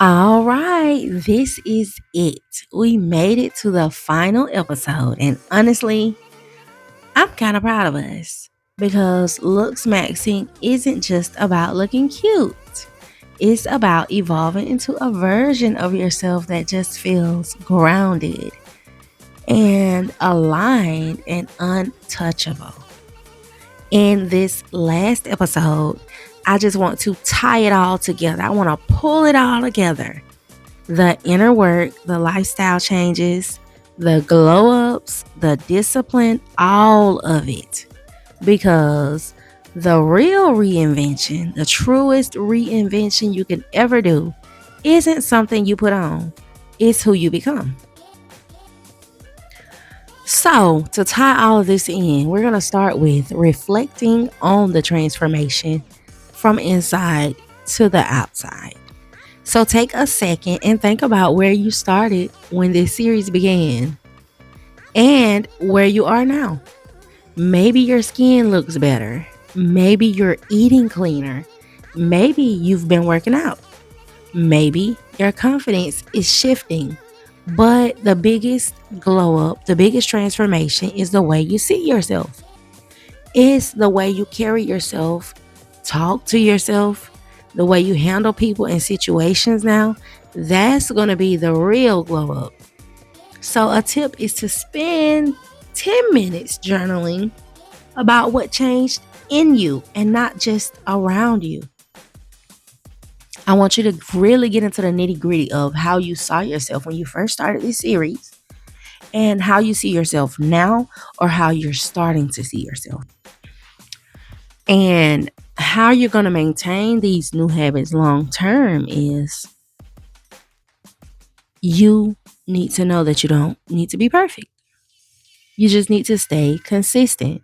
All right, this is it. We made it to the final episode, and honestly, I'm kind of proud of us because Looksmaxxing isn't just about looking cute. It's about evolving into a version of yourself that just feels grounded and aligned and untouchable. In this last episode, I just want to tie it all together. I want to pull it all together: the inner work, the lifestyle changes, the glow ups, the discipline, all of it. Because the real reinvention, the truest reinvention you can ever do, isn't something you put on, it's who you become. So, to tie all of this in, we're going to start with reflecting on the transformation from inside to the outside. So take a second and think about where you started when this series began and where you are now. Maybe your skin looks better. Maybe you're eating cleaner. Maybe you've been working out. Maybe your confidence is shifting. But the biggest glow up, the biggest transformation is the way you see yourself. It's the way you carry yourself, talk to yourself, the way you handle people and situations now. That's going to be the real glow up. So, a tip is to spend 10 minutes journaling about what changed in you and not just around you. I want you to really get into the nitty gritty of how you saw yourself when you first started this series and how you see yourself now or how you're starting to see yourself. And how you're going to maintain these new habits long term is you need to know that you don't need to be perfect. You just need to stay consistent.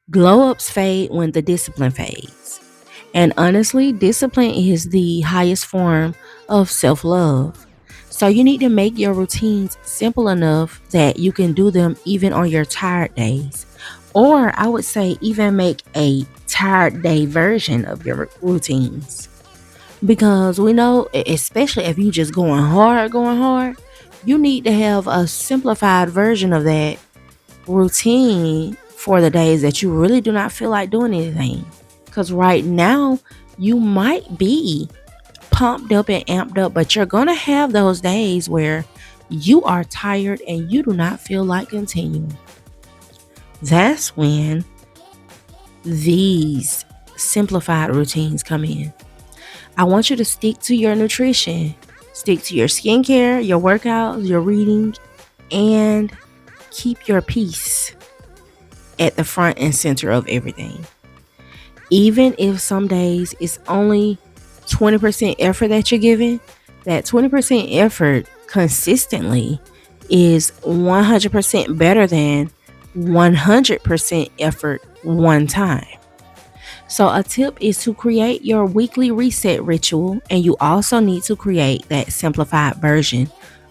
Glow ups fade when the discipline fades. And honestly, discipline is the highest form of self love. So you need to make your routines simple enough that you can do them even on your tired days. Or I would say, even make a tired day version of your routines. Because we know, especially if you just going hard, you need to have a simplified version of that routine for the days that you really do not feel like doing anything. Because right now, you might be pumped up and amped up, but you're going to have those days where you are tired and you do not feel like continuing. That's when these simplified routines come in. I want you to stick to your nutrition, stick to your skincare, your workouts, your reading, and keep your peace at the front and center of everything. Even if some days it's only 20% effort that you're giving, that 20% effort consistently is 100% better than 100% effort one time. So, a tip is to create your weekly reset ritual, and you also need to create that simplified version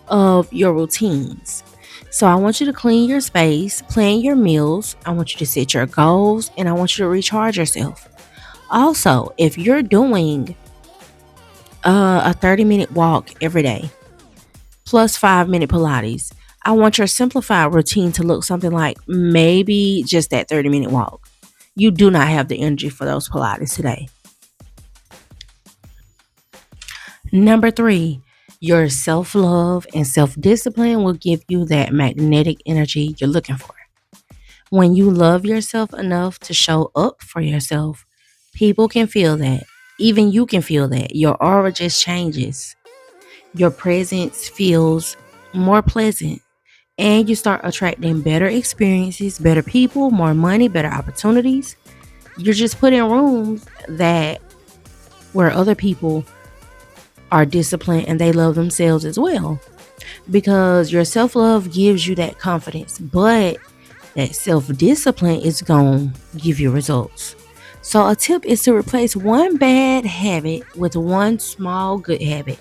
of your routines. So, I want you to clean your space, plan your meals, I want you to set your goals, and I want you to recharge yourself. Also, if you're doing a 30-minute walk every day plus 5-minute Pilates, I want your simplified routine to look something like maybe just that 30-minute walk. You do not have the energy for those Pilates today. Number 3, your self love and self discipline will give you that magnetic energy you're looking for. When you love yourself enough to show up for yourself, people can feel that. Even you can feel that. Your aura just changes. Your presence feels more pleasant. And you start attracting better experiences, better people, more money, better opportunities. You're just put in rooms that where other people are disciplined and they love themselves as well. Because your self-love gives you that confidence, but that self-discipline is going to give you results. So a tip is to replace one bad habit with one small good habit,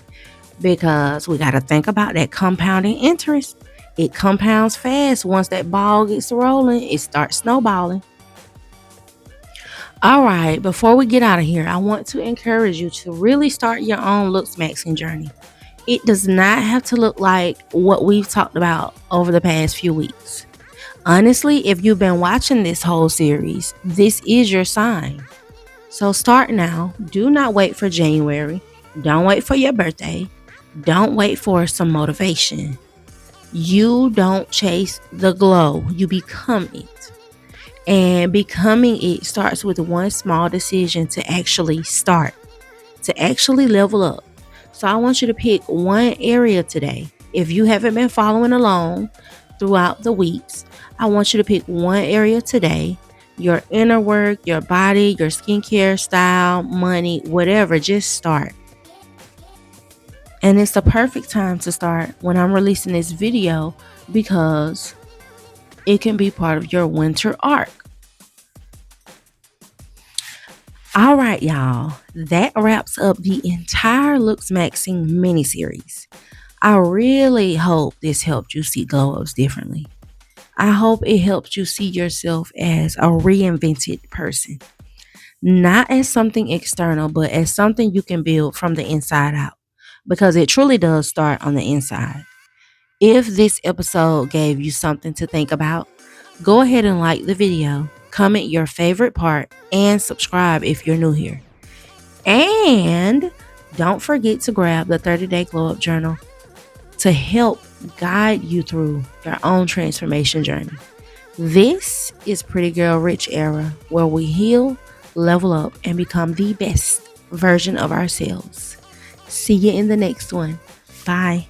because we got to think about that compounding interest. It compounds fast. Once that ball gets rolling, it starts snowballing. All right, before we get out of here, I want to encourage you to really start your own Looksmaxxing journey. It does not have to look like what we've talked about over the past few weeks. Honestly, if you've been watching this whole series, this is your sign. So start now. Do not wait for January. Don't wait for your birthday. Don't wait for some motivation. You don't chase the glow, you become it. And becoming it starts with one small decision to actually start, to actually level up. So I want you to pick one area today. If you haven't been following along throughout the weeks, I want you to pick one area today. Your inner work, your body, your skincare style, money, whatever, just start. And it's the perfect time to start when I'm releasing this video because it can be part of your winter arc. All right, y'all. That wraps up the entire Looksmaxxing mini-series. I really hope this helped you see glow-ups differently. I hope it helped you see yourself as a reinvented person. Not as something external, but as something you can build from the inside out. Because it truly does start on the inside. If this episode gave you something to think about, go ahead and like the video, comment your favorite part, and subscribe if you're new here. And don't forget to grab the 30-day Glow Up Journal to help guide you through your own transformation journey. This is Pretty Girl Rich Era, where we heal, level up, and become the best version of ourselves. See you in the next one. Bye.